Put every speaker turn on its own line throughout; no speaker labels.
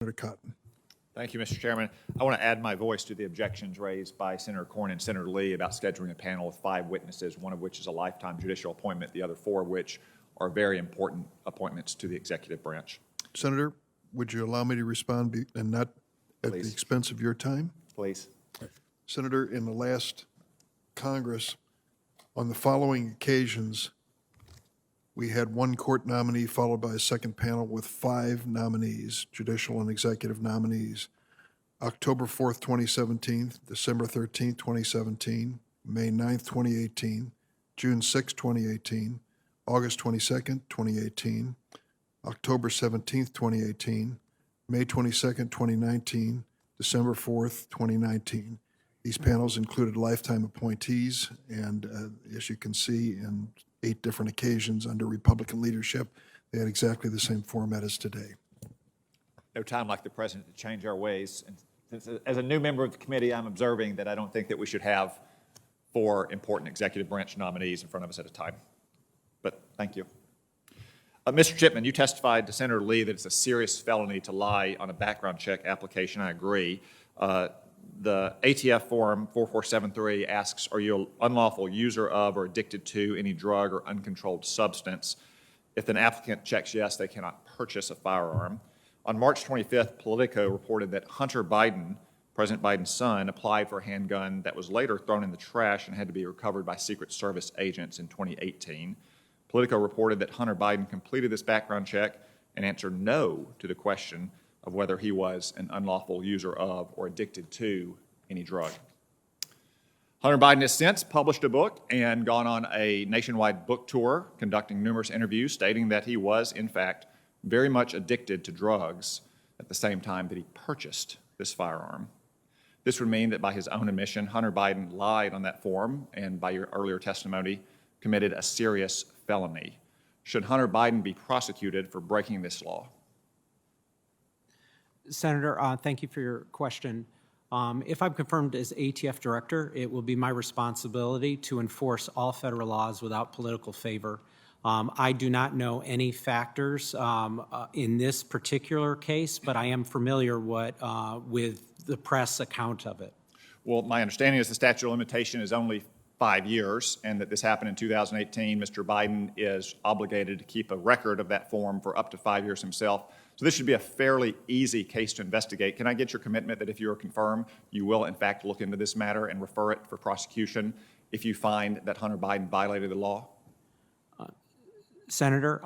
Senator Cotton.
Thank you, Mr. Chairman. I want to add my voice to the objections raised by Senator Cornyn and Senator Lee about scheduling a panel with 5 witnesses, one of which is a lifetime judicial appointment, the other 4 of which are very important appointments to the executive branch.
Senator, would you allow me to respond and not at
Please.
the expense of your time?
Please.
Senator, in the last Congress, on the following occasions, we had 1 court nominee followed by a second panel with 5 nominees, judicial and executive nominees. October 4th, 2017, December 13th, 2017, May 9th, 2018, June 6th, 2018, August 22nd, 2018, October 17th, 2018, May 22nd, 2019, December 4th, 2019. These panels included lifetime appointees, and as you can see, in 8 different occasions under Republican leadership, they had exactly the same format as today.
No time like the present to change our ways. And since, as a new member of the committee, I'm observing that I don't think that we should have 4 important executive branch nominees in front of us at a time. But thank you. Mr. Chipman, you testified to Senator Lee that it's a serious felony to lie on a background check application. I agree. The ATF form 4473 asks, are you an unlawful user of or addicted to any drug or uncontrolled substance? If an applicant checks yes, they cannot purchase a firearm. On March 25th, Politico reported that Hunter Biden, President Biden's son, applied for a handgun that was later thrown in the trash and had to be recovered by Secret Service agents in 2018. Politico reported that Hunter Biden completed this background check and answered no to the question of whether he was an unlawful user of or addicted to any drug. Hunter Biden has since published a book and gone on a nationwide book tour, conducting numerous interviews, stating that he was, in fact, very much addicted to drugs at the same time that he purchased this firearm. This would mean that by his own admission, Hunter Biden lied on that form and, by your earlier testimony, committed a serious felony. Should Hunter Biden be prosecuted for breaking this law?
Senator, thank you for your question. If I'm confirmed as ATF Director, it will be my responsibility to enforce all federal laws without political favor. I do not know any factors in this particular case, but I am familiar with the press account of it.
Well, my understanding is the statute of limitation is only 5 years, and that this happened in 2018. Mr. Biden is obligated to keep a record of that form for up to 5 years himself. So this should be a fairly easy case to investigate. Can I get your commitment that if you are confirmed, you will in fact look into this matter and refer it for prosecution if you find that Hunter Biden violated the law?
Senator,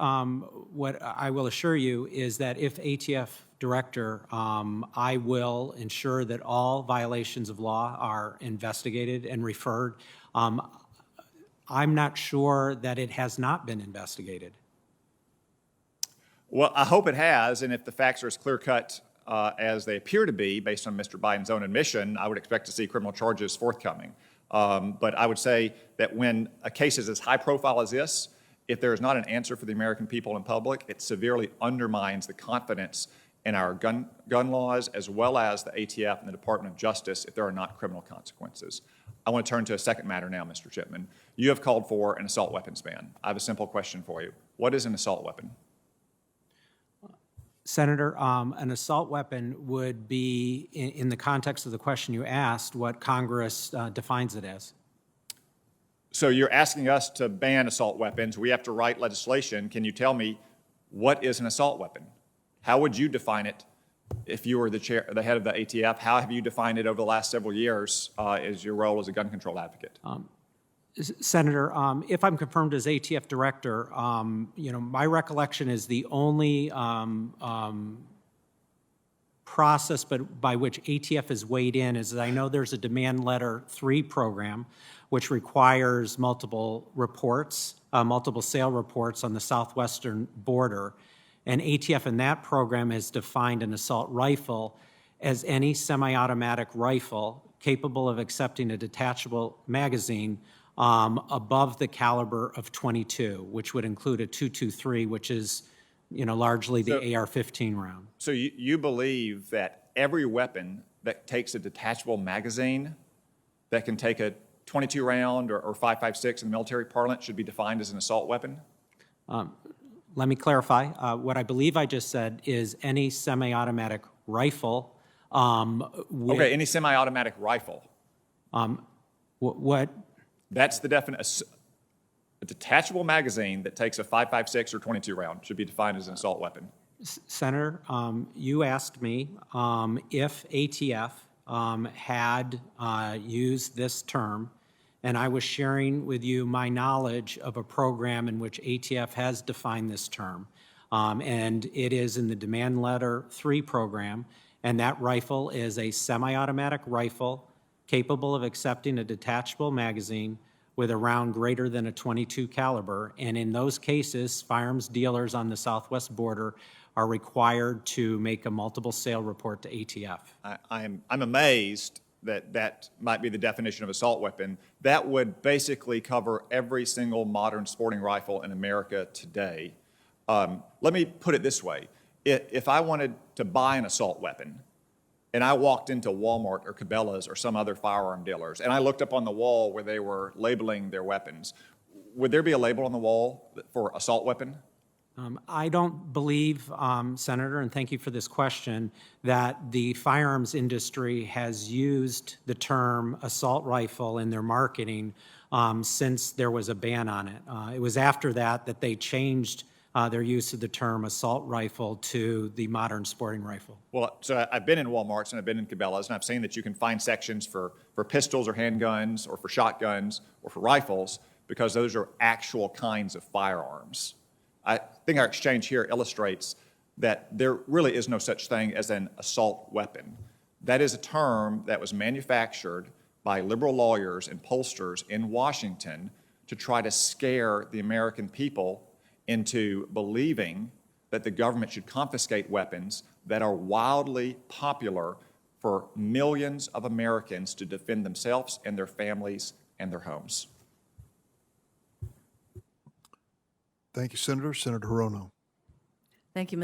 what I will assure you is that if ATF Director, I will ensure that all violations of law are investigated and referred. I'm not sure that it has not been investigated.
Well, I hope it has, and if the facts are as clear-cut as they appear to be, based on Mr. Biden's own admission, I would expect to see criminal charges forthcoming. But I would say that when a case is as high profile as this, if there is not an answer for the American people and public, it severely undermines the confidence in our gun laws, as well as the ATF and the Department of Justice, if there are not criminal consequences. I want to turn to a second matter now, Mr. Chipman. You have called for an assault weapons ban. I have a simple question for you. What is an assault weapon?
Senator, an assault weapon would be, in the context of the question you asked, what Congress defines it as.
So you're asking us to ban assault weapons. We have to write legislation. Can you tell me what is an assault weapon? How would you define it if you were the head of the ATF? How have you defined it over the last several years as your role as a gun control advocate?
Senator, if I'm confirmed as ATF Director, my recollection is the only process by which ATF has weighed in is that I know there's a Demand Letter 3 program, which requires multiple reports, multiple sale reports on the southwestern border. And ATF in that program has defined an assault rifle as any semi-automatic rifle capable of accepting a detachable magazine above the caliber of .22, which would include a .223, which is, largely the AR-15 round.
So you believe that every weapon that takes a detachable magazine that can take a .22 round or .556 in military parlance should be defined as an assault weapon?
Let me clarify. What I believe I just said is any semi-automatic rifle.
Okay, any semi-automatic rifle.
What,
That's the definition. A detachable magazine that takes a 5.56 or 22 round should be defined as an assault weapon.
Senator, you asked me if ATF had used this term, and I was sharing with you my knowledge of a program in which ATF has defined this term. And it is in the Demand Letter 3 program, and that rifle is a semi-automatic rifle capable of accepting a detachable magazine with a round greater than a .22 caliber. And in those cases, firearms dealers on the southwest border are required to make a multiple sale report to ATF.
I'm amazed that that might be the definition of assault weapon. That would basically cover every single modern sporting rifle in America today. Let me put it this way. If I wanted to buy an assault weapon, and I walked into Walmart or Cabela's or some other firearm dealers, and I looked up on the wall where they were labeling their weapons, would there be a label on the wall for assault weapon?
I don't believe, Senator, and thank you for this question, that the firearms industry has used the term assault rifle in their marketing since there was a ban on it. It was after that that they changed their use of the term assault rifle to the modern sporting rifle.
Well, so I've been in Walmarts and I've been in Cabela's, and I've seen that you can find sections for pistols or handguns or for shotguns or for rifles because those are actual kinds of firearms. I think our exchange here illustrates that there really is no such thing as an assault weapon. That is a term that was manufactured by liberal lawyers and pollsters in Washington to try to scare the American people into believing that the government should confiscate weapons that are wildly popular for millions of Americans to defend themselves and their families and their homes.
Thank you, Senator. Senator Hirono.
Thank you, Mr.